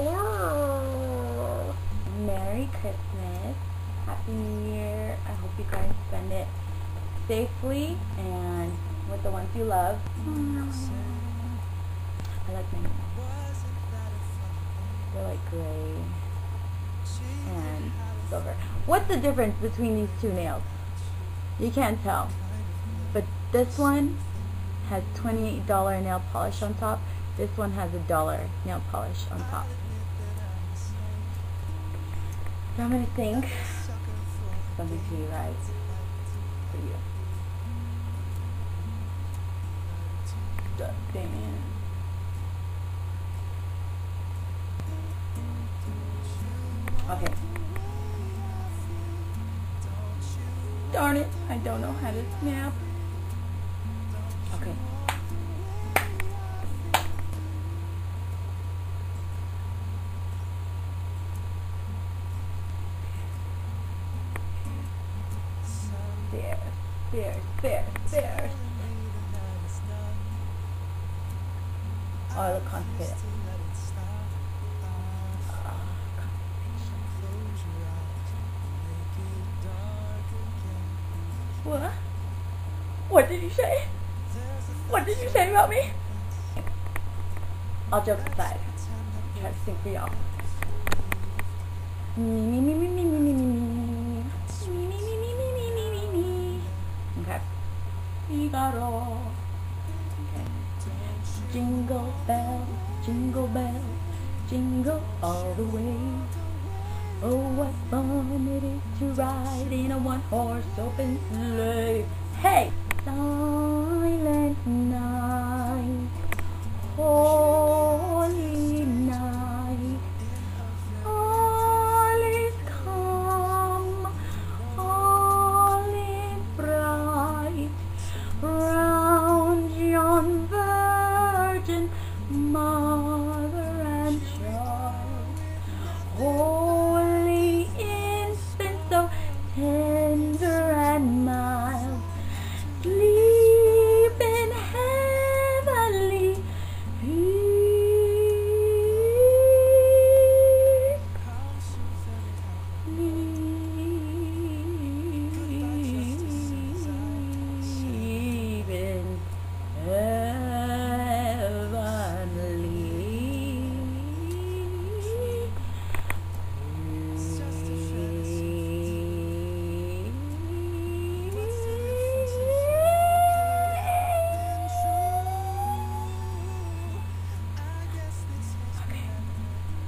Oh, Merry Christmas. Happy New Year. I hope you guys spend it safely and with the ones you love. I like my nails. They're like gray and silver. What's the difference between these two nails? You can't tell. But this one has $28 nail polish on top. This one has $1 nail polish on top. So I'm going to sing something to you guys. For you. Damn. Okay. Darn it, I don't know how to snap. Okay. There. Oh, I look constipated. What? What did you say? What did you say about me? All jokes aside, I'm trying to sing for y'all. Okay. Figaro. Okay. Jingle bell, jingle bell, jingle all the way. Oh, what fun it is to ride in a one-horse open sleigh. Hey! Silent night, holy night, all is calm, all is bright, round yon virgin mother and child. Holy infant, so tender and mild, sleep in heavenly peace. Sleep in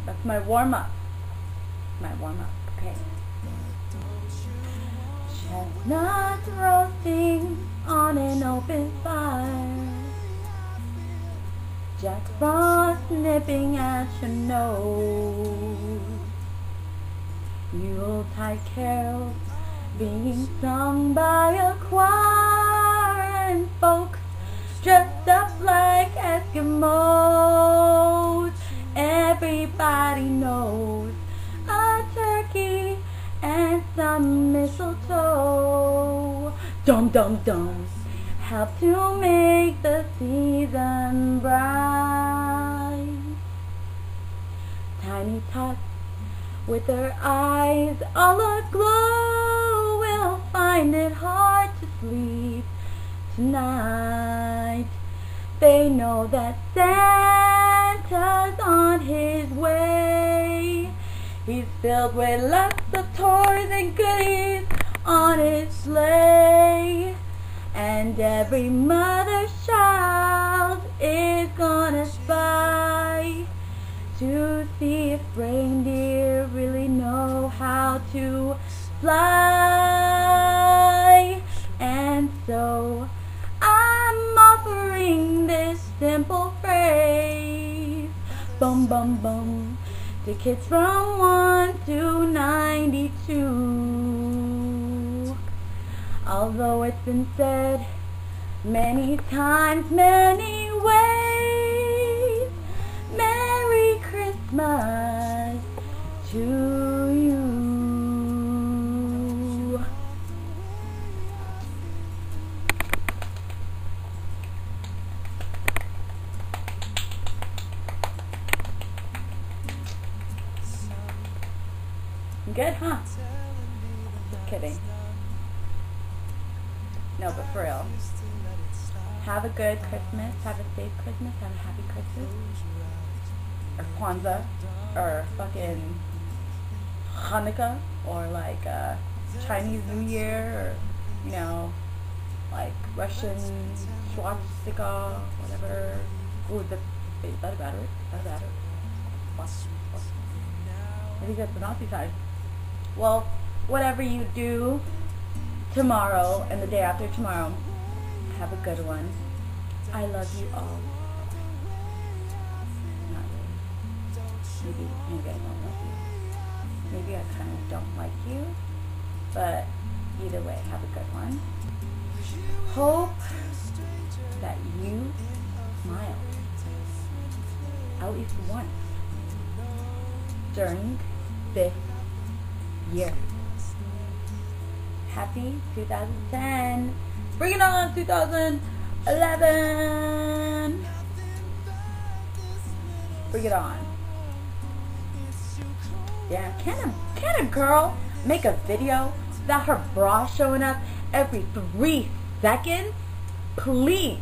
That's my warm-up. Okay. Chestnuts roasting on an open fire, Jack Frost nipping at your nose, Yuletide carols being sung by a choir, and folks dressed up like Eskimos. Everybody knows a turkey and some mistletoe, dum-dum-dum, help to make the season bright. Tiny Tot, with her eyes all aglow, will find it hard to sleep tonight. They know that Santa's on his way. He's filled with lots of toys and goodies on his sleigh, and every mother's child is gonna spy to see if reindeer really know how to fly. And so I'm offering this simple phrase, bum bum bum, to kids from 1 to 92. Although it's been said many times, many ways, Merry Christmas to you. Good, huh? Just kidding. No, but for real. Have a good Christmas. Have a safe Christmas. Have a happy Christmas. Or Kwanzaa. Or fucking Hanukkah. Or like Chinese New Year. Or, you know, like Russian swastika. Whatever. Ooh, is that about it? Is that about it? I think that's the Nazi side. Well, whatever you do tomorrow and the day after tomorrow, have a good one. I love you all. Not really. Maybe I don't love you. Maybe I kind of don't like you. But either way, have a good one. Hope that you smile at least once during this year. Happy 2010. Bring it on, 2011. Bring it on. Yeah, can a girl make a video without her bra showing up every 3 seconds? Please.